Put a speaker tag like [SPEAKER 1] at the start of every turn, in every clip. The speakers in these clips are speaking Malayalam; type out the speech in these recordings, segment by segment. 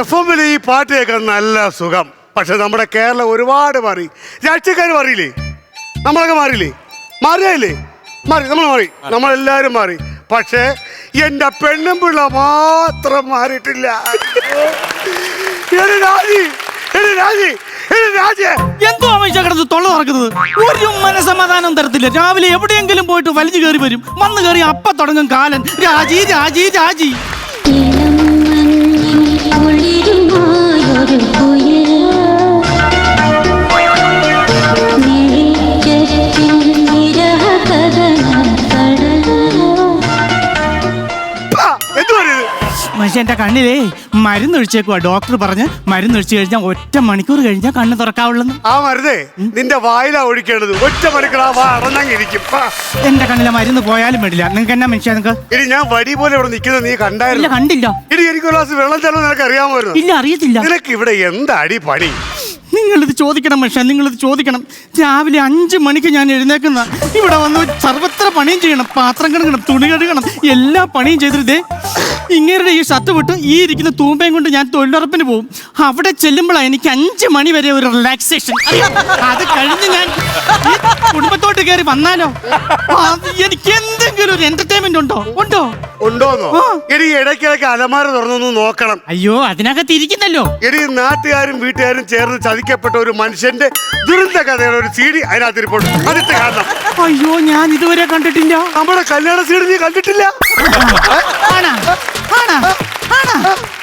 [SPEAKER 1] FM-ൽ ഈ പാട്ട് കേൾക്കാൻ നല്ല സുഖം. പക്ഷെ നമ്മുടെ കേരളം ഒരുപാട് മാറി. രാഷ്ട്രീയക്കാർ മാറിയില്ലേ? നമ്മളൊക്കെ മാറിയില്ലേ? മാറിയായില്ലേ? മാറി, നമ്മൾ മാറി, നമ്മളെല്ലാവരും മാറി. പക്ഷേ എന്റെ പെണ്ണും പിള്ള മാത്രം മാറിയിട്ടില്ല.
[SPEAKER 2] എന്തോ അമ്മ കിടന്ന് തൊള്ള തുറക്കുന്നത്? ഒരു മനസമാധാനം തരത്തില്ല. രാവിലെ എവിടെയെങ്കിലും പോയിട്ട് വലിഞ്ഞു കയറി വരും, വന്നു കയറി അപ്പ തുടങ്ങും കാലൻ രാജി രാജി രാജി. പക്ഷെ എന്റെ കണ്ണിലേ മരുന്നൊഴിച്ചേക്കുവാ. ഡോക്ടർ പറഞ്ഞ് മരുന്നൊഴിച്ചു കഴിഞ്ഞാൽ 1 മണിക്കൂർ കഴിഞ്ഞാൽ കണ്ണ് തുറക്കാവുള്ളൂ.
[SPEAKER 1] ആ മരുന്നേ നിന്റെ വായിലാ ഒഴിക്കേണ്ടത്. 1 മണിക്കൂർ അടഞ്ഞിരിക്കും.
[SPEAKER 2] എന്റെ കണ്ണിലെ മരുന്ന് പോയാലും വേണ്ടില്ല. നിങ്ങൾക്ക് എന്നാ മനുഷ്യ?
[SPEAKER 1] ഇനി ഞാൻ വടി പോലെ ഇവിടെ നിൽക്കുന്നത് നീ കണ്ടായില്ല?
[SPEAKER 2] കണ്ടില്ല.
[SPEAKER 1] ഇനി എനിക്ക് ഒരു ഗ്ലാസ് വെള്ളം തരുന്നത് നിനക്ക് അറിയാമായിരുന്നു?
[SPEAKER 2] ഇല്ല, അറിയത്തില്ല.
[SPEAKER 1] നിനക്ക് ഇവിടെ എന്താ അടി പണി?
[SPEAKER 2] നിങ്ങളിത് ചോദിക്കണം മനുഷ്യ, നിങ്ങളിത് ചോദിക്കണം. രാവിലെ 5 മണിക്ക് ഞാൻ എഴുന്നേക്കുന്ന ഇവിടെ വന്ന് സർവത്ര പണിയും ചെയ്യണം. പാത്രം കഴുകണം, തുണി കഴുകണം, എല്ലാ പണിയും ചെയ്തിട്ടേ ഇങ്ങേരുടെ ഈ ഷർട്ട് വിട്ട് ഈ ഇരിക്കുന്ന തൂമ്പയും കൊണ്ട് ഞാൻ തൊഴിലുറപ്പിന് പോകും. അവിടെ ചെല്ലുമ്പോഴാണ് എനിക്ക് 5 മണി വരെ ഒരു റിലാക്സേഷൻ. അത് കഴിഞ്ഞ് ഞാൻ കുടുംബത്തോട്ട് കയറി വന്നാലോ എനിക്ക് എന്തെങ്കിലും ഒരു എന്റർടൈൻമെന്റ് ഉണ്ടോന്നോ?
[SPEAKER 1] എടി ഇടയ്ക്കിടയ്ക്ക് അലമാര തുറന്നൊന്ന് നോക്കണം.
[SPEAKER 2] അയ്യോ, അതിനകത്ത് ഇരിക്കുന്നല്ലോ.
[SPEAKER 1] എടി നാട്ടുകാരും വീട്ടുകാരും ചേർന്ന് ചതിക്കപ്പെട്ട ഒരു മനുഷ്യന്റെ ദുരന്ത കഥയുടെ ഒരു CD അതിനകത്ത് ഇരിപ്പുണ്ട്. അതിട്ട് കാണണം.
[SPEAKER 2] അയ്യോ, ഞാൻ ഇതുവരെ കണ്ടിട്ടില്ല.
[SPEAKER 1] നമ്മുടെ കല്യാണ CD നീ കണ്ടിട്ടില്ല?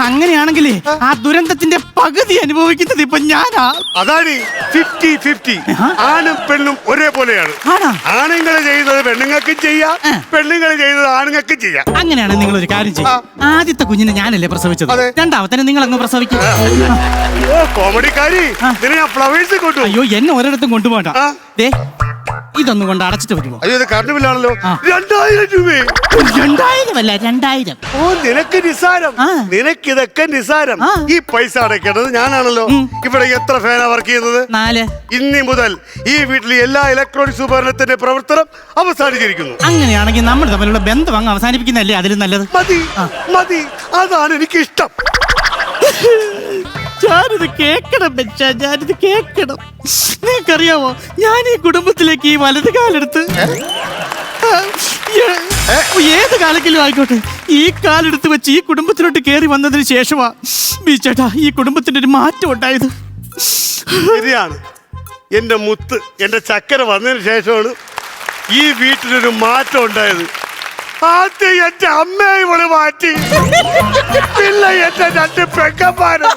[SPEAKER 2] അങ്ങനെയാണെങ്കിലേ ആ ദുരന്തത്തിന്റെ പകുതി അനുഭവിക്കുന്നത് ഇപ്പൊ ഞാനാ.
[SPEAKER 1] അതാണ് 50-50. ആണും പെണ്ണും ഒരേപോലെയാണ്. ആണുങ്ങൾ ചെയ്യുന്നത് പെണ്ണുങ്ങൾക്കും ചെയ്യാം, പെണ്ണുങ്ങൾ ചെയ്യുന്നത് ആണുങ്ങൾക്കും ചെയ്യാം.
[SPEAKER 2] അങ്ങനെയാണ്. നിങ്ങൾ ഒരു കാര്യം ചെയ്യും. ആദ്യത്തെ കുഞ്ഞിനെ ഞാനല്ലേ പ്രസവിച്ചത്, രണ്ടാമത്തെ നിങ്ങൾ അങ്ങ് പ്രസവിക്കും.
[SPEAKER 1] കോമഡിക്കാരി, ഫ്ലവേഴ്സ് കൊണ്ടു.
[SPEAKER 2] അയ്യോ, എന്നെ ഒരിടത്തും കൊണ്ടുപോകണ്ട. ഇതൊന്നും കൊണ്ട് അടച്ചിട്ട് വരുമോ?
[SPEAKER 1] അയ്യോ, ഇത് കറണ്ട് ബില്ലാണല്ലോ. 2000 രൂപ.
[SPEAKER 2] 2000 അല്ല, 2000.
[SPEAKER 1] ഓ, നിനക്ക് നിസാരം. നിനക്കിതൊക്കെ നിസാരം. ഈ പൈസ അടയ്ക്കേണ്ടത് ഞാനാണല്ലോ. ഇവിടെ എത്ര ഫാനാ വർക്ക് ചെയ്യുന്നത്?
[SPEAKER 2] 4.
[SPEAKER 1] ഇനി മുതൽ ഈ വീട്ടിലെ എല്ലാ ഇലക്ട്രോണിക്സ് ഉപകരണത്തിന്റെ പ്രവർത്തനം അവസാനിച്ചിരിക്കുന്നു.
[SPEAKER 2] അങ്ങനെയാണെങ്കിൽ നമ്മൾ തമ്മിലുള്ള ബന്ധം അങ്ങ് അവസാനിപ്പിക്കുന്നതല്ലേ അതിലും നല്ലത്.
[SPEAKER 1] മതി, അതാണ് എനിക്ക് ഇഷ്ടം.
[SPEAKER 2] ഞാനിത് കേക്കണം ബെച്ച, ഞാനിത് കേക്കണം. നിനക്കറിയാമോ, ഞാൻ ഈ കുടുംബത്തിലേക്ക് ഈ വലത് കാലെടുത്ത് ഏത് കാലക്കിലും ആയിക്കോട്ടെ ഈ കാലെടുത്ത് വെച്ച് ഈ കുടുംബത്തിലോട്ട് കയറി വന്നതിന് ശേഷമാ ബീച്ചേട്ടാ ഈ കുടുംബത്തിന്റെ ഒരു മാറ്റം ഉണ്ടായത്.
[SPEAKER 1] ശരിയാണ്. എന്റെ മുത്ത്, എന്റെ ചക്കര വന്നതിന് ശേഷമാണ് ഈ വീട്ടിലൊരു മാറ്റം ഉണ്ടായത്. ആദ്യം എന്റെ അമ്മയെ ഇവിടെ മാറ്റി, പിന്നെ എന്റെ 2 പെങ്ങന്മാരെ.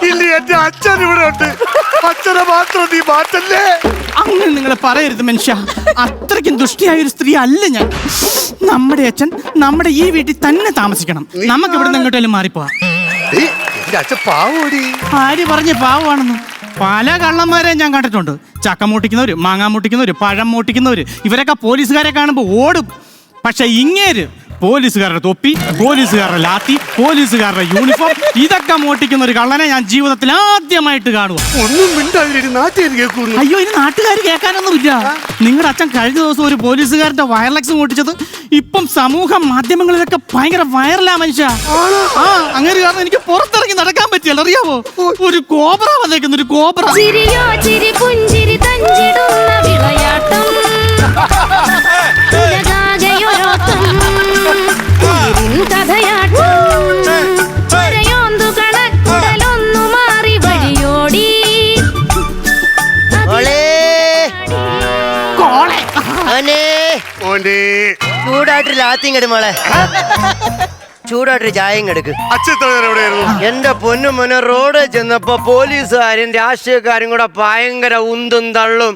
[SPEAKER 1] ഇല്ല, എന്റെ അച്ഛൻ ഇവിടെ ഉണ്ട്. അച്ഛനെ മാത്രം നീ മാറ്റല്ലേ.
[SPEAKER 2] അങ്ങനെ നിങ്ങൾ പറയരുത് മനുഷ്യ. അത്രയ്ക്കും ദുഷ്ടിയായ ഒരു സ്ത്രീ അല്ല ഞാൻ. നമ്മുടെ അച്ഛൻ നമ്മുടെ ഈ വീട്ടിൽ തന്നെ താമസിക്കണം. നമുക്ക് ഇവിടെ നിന്ന് എങ്ങോട്ടെങ്കിലും മാറിപ്പോവാം. ആര് പറഞ്ഞ പാവമാണെന്ന്? പല കള്ളന്മാരെ ഞാൻ കണ്ടിട്ടുണ്ട്. ചക്ക മൂട്ടിക്കുന്നവര്, മാങ്ങ മൂട്ടിക്കുന്നവര്, പഴം മൂട്ടിക്കുന്നവര്, ഇവരൊക്കെ പോലീസുകാരെ കാണുമ്പോൾ ഓടും. പക്ഷെ ഇങ്ങേര് പോലീസുകാരുടെ തൊപ്പി, പോലീസുകാരുടെ ലാത്തി, പോലീസുകാരുടെ യൂണിഫോം, ഇതൊക്കെ മോട്ടിക്കുന്ന ഒരു കള്ളനെ ഞാൻ ജീവിതത്തിൽ ആദ്യമായിട്ട് കാണുക. അയ്യോ, ഇനി നാട്ടുകാർ കേൾക്കാനൊന്നുമില്ല. നിങ്ങളുടെ അച്ഛൻ കഴിഞ്ഞ ദിവസം ഒരു പോലീസുകാരന്റെ വയർലെക്സ് മോട്ടിച്ചത് ഇപ്പം സമൂഹ മാധ്യമങ്ങളിലൊക്കെ ഭയങ്കര വൈറലാ മനുഷ്യ. അങ്ങനെ കാരണം എനിക്ക് പുറത്തിറങ്ങി നടക്കാൻ പറ്റിയല്ല, അറിയാമോ? ഒരു കോബ്ര വന്നേക്കുന്ന ഒരു കോബ്ര.
[SPEAKER 3] ചൂടായിട്ട് ലാത്തിയും കെടും മോളെ, ചൂടായിട്ടൊരു ചായയും കെടുക്ക്. എന്റെ പൊന്നു മോനെ, റോഡ് ചെന്നപ്പോ പോലീസുകാരും രാഷ്ട്രീയക്കാരും കൂടെ ഭയങ്കര ഉന്തും തള്ളും.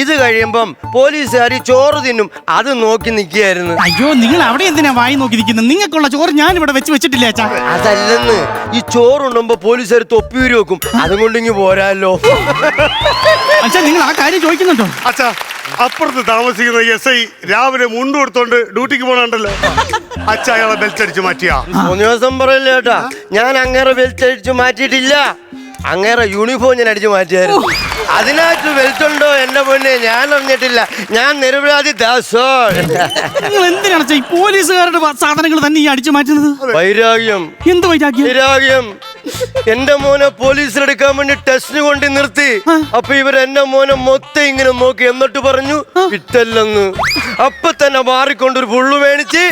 [SPEAKER 3] ഇത് കഴിയുമ്പം പോലീസുകാർ ചോറ് തിന്നും, അത് നോക്കി നിൽക്കുകയായിരുന്നു.
[SPEAKER 2] അയ്യോ, നിങ്ങൾ അവിടെ എന്തിനാ വായി നോക്കി നിൽക്കുന്നത്? നിങ്ങൾക്കുള്ള ചോറ് ഞാൻ ഇവിടെ വെച്ചിട്ടില്ല.
[SPEAKER 3] അതല്ലെന്ന്, ഈ ചോറുണ്ടുമ്പോ പോലീസുകാർ തൊപ്പിയൂരി വെക്കും, അതുകൊണ്ട് ഇങ്ങ് പോരാല്ലോ.
[SPEAKER 2] അച്ഛാ, നിങ്ങൾ ആ കാര്യം ചോദിക്കുന്നുണ്ടോ?
[SPEAKER 1] അച്ഛാ, അപ്പുറത്ത് താമസിക്കുന്ന SI രാവിലെ മുണ്ട് കൊടുത്തോണ്ട് ഡ്യൂട്ടിക്ക് പോകണുണ്ടല്ലോ. അച്ഛ അയാളെ ബെൽറ്റ് അടിച്ചു മാറ്റിയാ?
[SPEAKER 3] ദിവസം പറയില്ല കേട്ടാ, ഞാൻ അങ്ങേറെ ബെൽറ്റ് അടിച്ചു മാറ്റിയിട്ടില്ല. അങ്ങേറെ യൂണിഫോം ഞാൻ അടിച്ചു മാറ്റിയായിരുന്നു. അതിനകത്ത് ബെൽറ്റ് ഉണ്ടോ എന്റെ പൊന്നെ? ഞാൻ അറിഞ്ഞിട്ടില്ല. ഞാൻ നിരപരാധി ദാസോൾ.
[SPEAKER 2] നിങ്ങൾ എന്തിനാണ് ഈ പോലീസുകാരുടെ സാധനങ്ങൾ തന്നെ ഈ അടിച്ചു മാറ്റുന്നത്?
[SPEAKER 3] വൈരാഗ്യം.
[SPEAKER 2] എന്ത് വൈരാഗ്യം?
[SPEAKER 3] വൈരാഗ്യം. എന്റെ മോനെ പോലീസിലെടുക്കാൻ വേണ്ടി ടെസ്റ്റിന് കൊണ്ട് നിർത്തി. അപ്പൊ ഇവർ എന്റെ മോനെ മൊത്തം ഇങ്ങനെ നോക്കി, എന്നിട്ട് പറഞ്ഞു വിറ്റല്ലെന്ന്. അപ്പൊ തന്നെ മാറിക്കൊണ്ടൊരു പുള്ളു മേടിച്ച്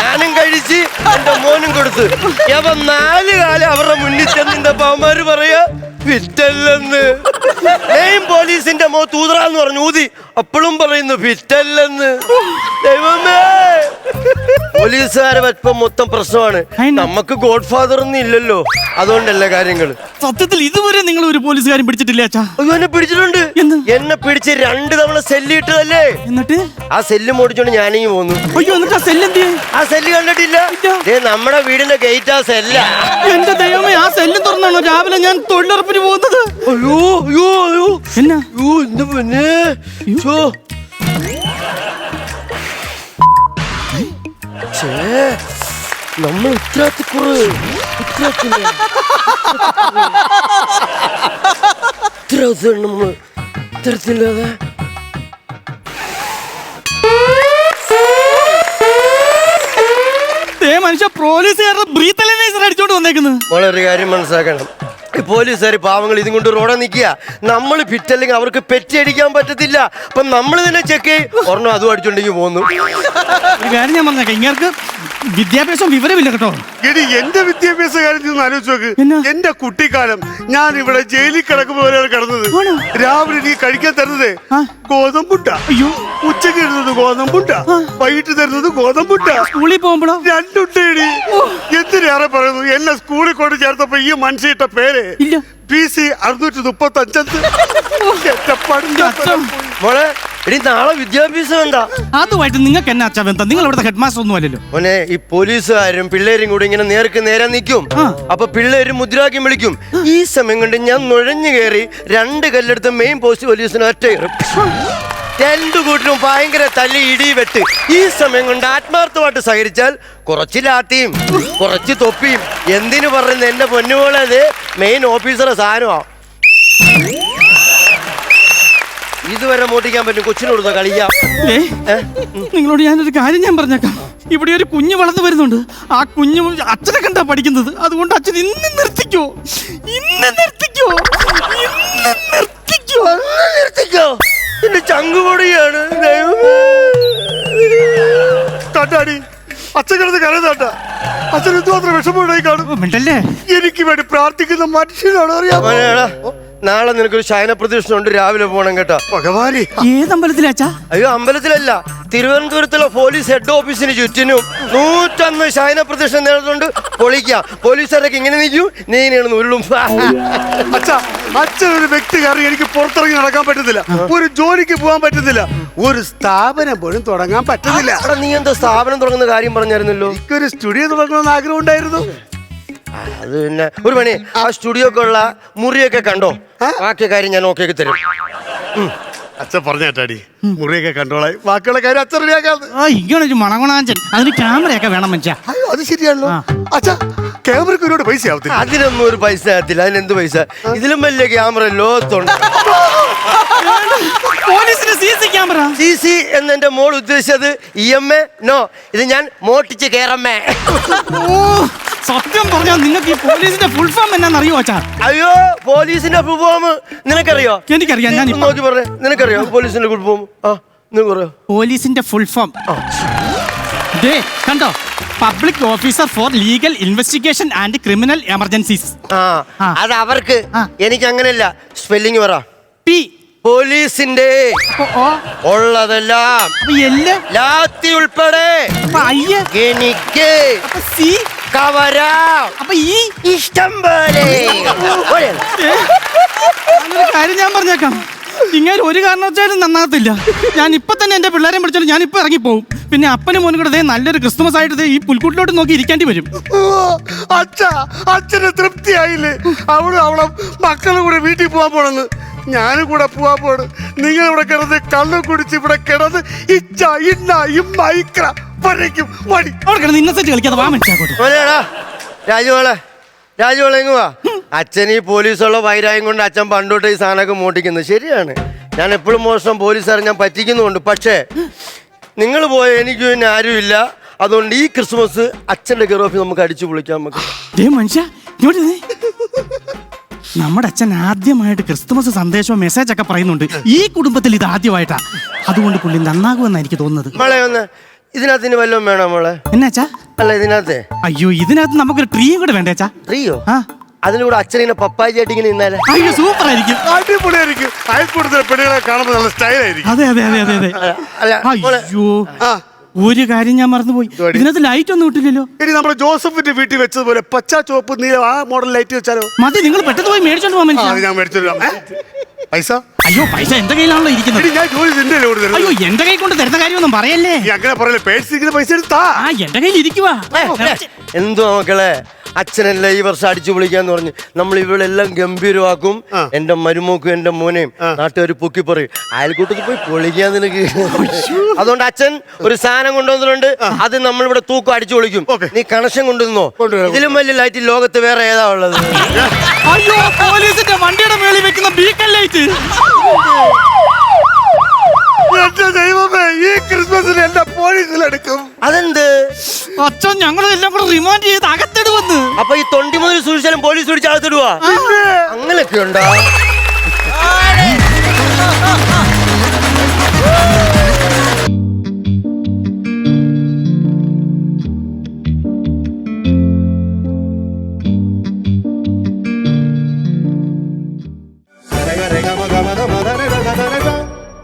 [SPEAKER 3] ഞാനും കഴിച്ച് എന്റെ മോനും കൊടുത്ത്. അപ്പൊ 4 കാലം അവരുടെ മുന്നിൽ ചെന്നിന്റെ പാവന്മാര് പറയാ വിറ്റല്ലെന്ന്. പോലീസിന്റെ മുഖത്ത് ഊതറാന്ന് പറഞ്ഞു ഊതി. അപ്പോഴും പറയുന്നു വിറ്റല്ലെന്ന്. ദൈവമേ, പോലീസുകാരെ വെപ്പം മൊത്തം പ്രശ്നമാണ്. നമുക്ക് ഗോഡ് ഫാദർ ഒന്നും ഇല്ലല്ലോ, അതുകൊണ്ടല്ല കാര്യങ്ങള്.
[SPEAKER 2] സത്യത്തിൽ ഇതുവരെ നിങ്ങൾ ഒരു പോലീസുകാരും പിടിച്ചിട്ടില്ല അച്ഛാ?
[SPEAKER 3] എന്നെ പിടിച്ചിട്ടുണ്ട്. എന്നെ പിടിച്ച് 2 തവണ സെല്ല് ഇട്ടതല്ലേ.
[SPEAKER 2] എന്നിട്ട്
[SPEAKER 3] ആ സെല്ല് മോടിച്ചോണ്ട് ഞാനിങ്ങ് പോന്നു.
[SPEAKER 2] അയ്യോ, എന്നിട്ട് ആ സെല്ല് എന്ത്?
[SPEAKER 3] ആ സെല്ല് കണ്ടിട്ടില്ല? നമ്മുടെ വീടിന്റെ ഗേറ്റ് ആ സെല്ല.
[SPEAKER 2] എന്റെ ദൈവമേ, ആ സെല്ല് തുറന്നാണോ രാവിലെ ഞാൻ തൊഴിലുറപ്പിന് പോകുന്നത്?
[SPEAKER 3] അയ്യോ അയ്യോ അയ്യോ
[SPEAKER 2] എന്നാ?
[SPEAKER 3] അയ്യോ എന്റെ പൊന്നേ. നമ്മൾ ഉത്തരവാദിത്തക്കുറവ്. ഉത്തരവാദിത്തം നമ്മൾ ഇത്തരത്തില്ലാതെ.
[SPEAKER 2] മനുഷ്യ പോലീസുകാരുടെ ബ്രീത്ത് അടിച്ചോണ്ട് വന്നേക്കുന്നത്.
[SPEAKER 3] വളരെ കാര്യം മനസ്സിലാക്കണം. ഈ പോലീസുകാർ പാവങ്ങൾ ഇതും കൊണ്ട് റോഡെ നിൽക്കുക. നമ്മൾ ഫിറ്റല്ലെങ്കിൽ അവർക്ക് പെറ്റി അടിക്കാൻ പറ്റത്തില്ല. അപ്പൊ നമ്മൾ തന്നെ ചെക്ക് ഒരെണ്ണം അതും അടിച്ചോണ്ടെങ്കിൽ പോകുന്നു.
[SPEAKER 2] ഒരു കാര്യം ഞാൻ പറഞ്ഞേക്കാം, ഇങ്ങനെ വിദ്യാഭ്യാസം വിവരമില്ല കേട്ടോ.
[SPEAKER 1] എടി, എന്റെ വിദ്യാഭ്യാസ കാര്യത്തിൽ നിന്ന് ആലോചിച്ച് നോക്ക്. എന്റെ കുട്ടിക്കാലം ഞാൻ ഇവിടെ ജയിലിൽ കിടക്കുമ്പോ വരെയാണ് കിടന്നത്. രാവിലെ നീ കഴിക്കാൻ തരുന്നത് ഗോതമ്പുട്ട.
[SPEAKER 2] അയ്യോ,
[SPEAKER 1] ഉച്ചക്ക് ഇടുന്നത് ഗോതമ്പുട്ട, വൈകിട്ട് തരുന്നത് ഗോതമ്പുട്ട.
[SPEAKER 2] സ്കൂളിൽ പോകുമ്പോഴോ?
[SPEAKER 1] 2 ഉണ്ടേടി. എന്തിനേറെ പറയുന്നു, എന്നെ സ്കൂളിൽ കൊണ്ട് ചേർത്തപ്പോ ഈ മനുഷ്യട്ട പേര്
[SPEAKER 2] ഇല്ല.
[SPEAKER 1] PC 635.
[SPEAKER 3] മോളെ, എടി നാളെ വിദ്യാഭ്യാസം വേണ്ട.
[SPEAKER 2] അതുമായിട്ട് നിങ്ങൾക്ക് എന്നാ അച്ഛാ ബന്ധം? നിങ്ങൾ ഇവിടുത്തെ ഹെഡ് മാസ്റ്റർ ഒന്നും അല്ലല്ലോ.
[SPEAKER 3] മോനെ, ഈ പോലീസുകാരും പിള്ളേരും കൂടി ഇങ്ങനെ നേർക്ക് നേരെ നിൽക്കും. അപ്പൊ പിള്ളേര് മുദ്രാക്കി വിളിക്കും. ഈ സമയം കൊണ്ട് ഞാൻ നുഴഞ്ഞു കയറി 2 കല്ലെടുത്ത് മെയിൻ പോസ്റ്റ് പോലീസിന് ഒറ്റ 2 കൂട്ടരും ഭയങ്കര തല്ലി ഇടി വെട്ട്. ഈ സമയം കൊണ്ട് ആത്മാർത്ഥമായിട്ട് സഹകരിച്ചാൽ കുറച്ച് ലാത്തിയും കുറച്ച് തൊപ്പിയും. എന്തിനു പറയുന്ന എന്റെ പൊന്നുപോലെ, അത് മെയിൻ ഓഫീസറെ സാധനമാ. ഇതുവരെ മോട്ടിക്കാൻ പറ്റും. കൊച്ചിനോട് കളിക്കാം.
[SPEAKER 2] നിങ്ങളോട് ഞാനൊരു കാര്യം ഞാൻ പറഞ്ഞേക്കാം. ഇവിടെ ഒരു കുഞ്ഞ് വളർന്നു വരുന്നുണ്ട്. ആ കുഞ്ഞു അച്ഛനെ കണ്ടാ പഠിക്കുന്നത്. അതുകൊണ്ട് അച്ഛൻ ഇന്ന് നിർത്തിക്കോ, ഇന്ന് നിർത്തിക്കോ, ഇന്ന് നിർത്തിക്കോ,
[SPEAKER 3] നിർത്തിക്കോ. എന്റെ ചങ്കുപൊടിയാണ്.
[SPEAKER 1] താട്ടാടി, അച്ഛൻ കിടന്ന് കരതാട്ട. അച്ഛൻ എന്തുമാത്രം വിഷമമുണ്ടായി കാണും. എനിക്ക് വേണ്ടി പ്രാർത്ഥിക്കുന്ന മനുഷ്യനാണ്. അറിയാമോ,
[SPEAKER 3] നാളെ നിനക്കൊരു ശയന പ്രദക്ഷിണ ഉണ്ട്. രാവിലെ പോകണം കേട്ടോ.
[SPEAKER 1] ഭഗവാനെ,
[SPEAKER 2] ഏത് അമ്പലത്തിലാച്ചാ?
[SPEAKER 3] അയ്യോ, അമ്പലത്തിലല്ല, തിരുവനന്തപുരത്തുള്ള പോലീസ് ഹെഡ് ഓഫീസിന് ചുറ്റിനും 101 ശയന പ്രദക്ഷിണ നേടുന്നുണ്ട്. പൊളിക്കാം. പോലീസുകാരൊക്കെ ഇങ്ങനെ നിൽക്കും, നീ ഇങ്ങനെയാണ് ഉരുളും.
[SPEAKER 1] അച്ഛൻ ഒരു വ്യക്തി കാരണം എനിക്ക് പുറത്തിറങ്ങി നടക്കാൻ പറ്റത്തില്ല, ഒരു ജോലിക്ക് പോകാൻ പറ്റത്തില്ല, ഒരു സ്ഥാപനം പോലും തുടങ്ങാൻ പറ്റുന്നില്ല.
[SPEAKER 3] നീ എന്താ സ്ഥാപനം തുടങ്ങുന്ന കാര്യം പറഞ്ഞായിരുന്നല്ലോ?
[SPEAKER 1] എനിക്കൊരു സ്റ്റുഡിയോ തുടങ്ങണമെന്ന് ആഗ്രഹം ഉണ്ടായിരുന്നു.
[SPEAKER 3] അത് പിന്നെ ഒരു പണി, ആ സ്റ്റുഡിയോക്ക് ഉള്ള മുറിയൊക്കെ കണ്ടോ? ബാക്കിയ കാര്യം ഞാൻ ഓക്കെ തരും.
[SPEAKER 1] അച്ഛൻ പറഞ്ഞേട്ടാടി, മുറിയൊക്കെ കണ്ടോളായി, ബാക്കിയുള്ള കാര്യം അച്ഛൻ റെഡിയാക്കാതെ.
[SPEAKER 2] ഇങ്ങനൊരു മണഗുണാഞ്ചൻ, അതിന് ക്യാമറയൊക്കെ വേണം മനുഷ്യ.
[SPEAKER 1] അയ്യോ, അത് ശരിയാണല്ലോ അച്ഛാ. ക്യാമറക്ക് ഒരുപാട് പൈസ ആവത്തില്ല.
[SPEAKER 3] അതിനൊന്നും ഒരു പൈസ ആകത്തില്ല. അതിനെന്ത് പൈസ? ഇതിലും വലിയ ക്യാമറ ലോകത്തുണ്ട്.
[SPEAKER 2] പോലീസിന് CC ക്യാമറ.
[SPEAKER 3] CC എന്ന് എന്റെ മോൾ ഉദ്ദേശിച്ചത് EMA. നോ, ഇത് ഞാൻ മോട്ടിച്ച് കേറമ്മേ.
[SPEAKER 2] സത്യം പറഞ്ഞാൽ നിങ്ങൾക്ക് ഈ പോലീസിന്റെ ഫുൾ ഫോം എന്നാന്നറിയോ അച്ഛാ?
[SPEAKER 3] അയ്യോ, പോലീസിന്റെ ഫുൾ ഫോം നിനക്കറിയോ?
[SPEAKER 2] എനിക്കറിയാം. ഞാൻ
[SPEAKER 3] നോക്കി പറഞ്ഞേ, നിനക്കറിയോ പോലീസിന്റെ ഫുൾ ഫോം?
[SPEAKER 2] പോലീസിന്റെ ഫുൾ ഫോം കണ്ടോ? Public officer four legal investigation and criminal emergencies.
[SPEAKER 3] അത് അവർക്ക്. എനിക്ക് അങ്ങനെയല്ല. സ്പെല്ലിംഗ് പറ.
[SPEAKER 2] P.
[SPEAKER 3] പോലീസിന്റെ ഉള്ളതെല്ലാം ലാത്തി ഉൾപ്പെടെ എനിക്ക് കവരാം. ഇഷ്ടം പോലെ.
[SPEAKER 2] കാര്യം ഞാൻ പറഞ്ഞേക്കാം, ഇങ്ങനെ ഒരു കാരണവച്ചാലും നന്നാകത്തില്ല. ഞാൻ ഇപ്പൊ തന്നെ എന്റെ പിള്ളേരെ വിളിച്ചാലും ഞാൻ ഇപ്പൊ ഇറങ്ങിപ്പോവും. പിന്നെ അപ്പനും മോനും കൂടെ നല്ലൊരു ക്രിസ്മസ് ആയിട്ട് ഈ പുൽക്കൂട്ടിലോട്ട് നോക്കി ഇരിക്കേണ്ടി വരും.
[SPEAKER 1] അച്ഛന് തൃപ്തിയായില്ലേ? അവളെ മക്കളും കൂടെ വീട്ടിൽ പോകാൻ പോണെന്ന്. ഞാനും കൂടെ പോവാൻ പോണ്. നിങ്ങൾ ഇവിടെ കിടന്ന് കള്ളും കുടിച്ച് ഇവിടെ കിടന്ന്
[SPEAKER 2] ഇന്നസെന്റ് കളിക്കാതെ വാ മനസ്സിലാക്കോട്ടെ.
[SPEAKER 3] രാജുവോളെ എങ്ങുവാ? അച്ഛൻ ഈ പോലീസുള്ള വൈരായം കൊണ്ട് അച്ഛൻ പണ്ടോട്ട് ഈ സാധനമൊക്കെ മോട്ടിക്കുന്നത് ശരിയാണ്. ഞാൻ എപ്പോഴും മോശം പോലീസുകാരെ ഞാൻ പറ്റിക്കുന്നുണ്ട്. പക്ഷേ നിങ്ങൾ പോയ എനിക്ക് പിന്നെ ആരുമില്ല. അതുകൊണ്ട് ഈ ക്രിസ്മസ് അച്ഛന്റെ ഗർഭത്തിൽ നമുക്ക് അടിച്ചു പൊളിക്കാം. നമുക്ക്
[SPEAKER 2] മനുഷ്യ ഇങ്ങോട്ട് വന്നേ. നമ്മുടെ അച്ഛൻ ആദ്യമായിട്ട് ക്രിസ്തുമസ് സന്ദേശവും മെസ്സേജ് ഒക്കെ പറയുന്നുണ്ട്. ഈ കുടുംബത്തിൽ ഇത് ആദ്യമായിട്ടാ. അതുകൊണ്ട് പുള്ളി നന്നാകുമെന്നാണ് എനിക്ക് തോന്നുന്നത്.
[SPEAKER 3] മോളെ ഒന്ന് ഇതിനകത്ത് ഇനി വല്ലതും വേണോ മോളെ?
[SPEAKER 2] എന്നാച്ചാ?
[SPEAKER 3] അല്ല ഇതിനകത്ത്
[SPEAKER 2] അയ്യോ ഇതിനകത്ത് നമുക്കൊരു ട്രീയും കൂടെ വേണ്ടേച്ചാ.
[SPEAKER 3] ട്രീയോ?
[SPEAKER 2] ആ
[SPEAKER 3] അതിലൂടെ അച്ഛനെ പപ്പാജിയായിട്ട് ഇങ്ങനെ നിന്നാലേ?
[SPEAKER 2] അയ്യോ സൂപ്പർ ആയിരിക്കും.
[SPEAKER 1] അടിപൊളിയായിരിക്കും. അയൽക്കൂട്ടത്തിലെ പെണ്ണുകളെ കാണുമ്പോൾ നല്ല സ്റ്റൈലായിരിക്കും.
[SPEAKER 2] അതെ അതെ അതെ അതെ അതെ.
[SPEAKER 3] അല്ല മോളെ,
[SPEAKER 2] അയ്യോ ഒരു കാര്യം ഞാൻ മറന്നുപോയി. ഇതിനകത്ത് ലൈറ്റ് ഒന്നും ഇട്ടില്ലല്ലോ.
[SPEAKER 1] ഇനി നമ്മുടെ ജോസഫിന്റെ വീട്ടിൽ വെച്ചതുപോലെ പച്ച ചുവപ്പ് നീല ആ മോഡൽ ലൈറ്റ് വെച്ചാലോ?
[SPEAKER 2] മതി, നിങ്ങൾ പെട്ടെന്ന് പോയി മേടിച്ചോണ്ട് പോകാൻ മനുഷ്യ.
[SPEAKER 1] ഞാൻ മേടിച്ചു പൈസ.
[SPEAKER 2] അയ്യോ പൈസ എന്റെ കയ്യിലാണല്ലോ ഇരിക്കുന്നത്.
[SPEAKER 1] ഞാൻ ജോലി നിന്റെ
[SPEAKER 2] അയ്യോ എന്റെ കൈ കൊണ്ട് തരുന്ന കാര്യമൊന്നും പറയല്ലേ.
[SPEAKER 1] അങ്ങനെ പറയല്ലേ, പേഴ്സിക്കുന്ന പൈസ എടുത്താ.
[SPEAKER 2] ആ എന്റെ കയ്യിൽ ഇരിക്കുവാ.
[SPEAKER 3] എന്തുവാ മക്കളെ, അച്ഛനല്ല ഈ വർഷം അടിച്ചു പൊളിക്കാന്ന് പറഞ്ഞ് നമ്മൾ ഇവളെല്ലാം ഗംഭീരമാക്കും. എന്റെ മരുമോക്കും എന്റെ മോനെയും നാട്ടുകാർ പൊക്കി പറയും അയൽക്കൂട്ടത്തിൽ പോയി പൊളിക്കാൻ നിനക്ക്. അതുകൊണ്ട് അച്ഛൻ ഒരു സാധനം കൊണ്ടുവന്നിട്ടുണ്ട്. അത് നമ്മളിവിടെ തൂക്കം അടിച്ചു പൊളിക്കും. നീ കണക്ഷൻ കൊണ്ടുവന്നോ. ഇതിലും വലിയ ലൈറ്റ് ലോകത്ത് വേറെ ഏതാ ഉള്ളത്?
[SPEAKER 2] അയ്യോ പോലീസിന്റെ വണ്ടിയുടെ മേളിൽ വെക്കുന്ന ബീക്കൺ ലൈറ്റ്.
[SPEAKER 1] എന്റെ ദൈവമേ, ഈ ക്രിസ്മസിന് എന്റെ പോലീസിലെടുക്കും.
[SPEAKER 3] അതെന്ത്?
[SPEAKER 2] അച്ഛൻ ഞങ്ങളെല്ലാം കൂടെ റിമാൻഡ് ചെയ്ത് അകത്തിടുവന്ന്.
[SPEAKER 3] അപ്പൊ ഈ തൊണ്ടി മുതൽ സൂക്ഷിച്ചാലും പോലീസ് പിടിച്ച് അകത്തിടുവാ? അങ്ങനെയൊക്കെ ഉണ്ടോ?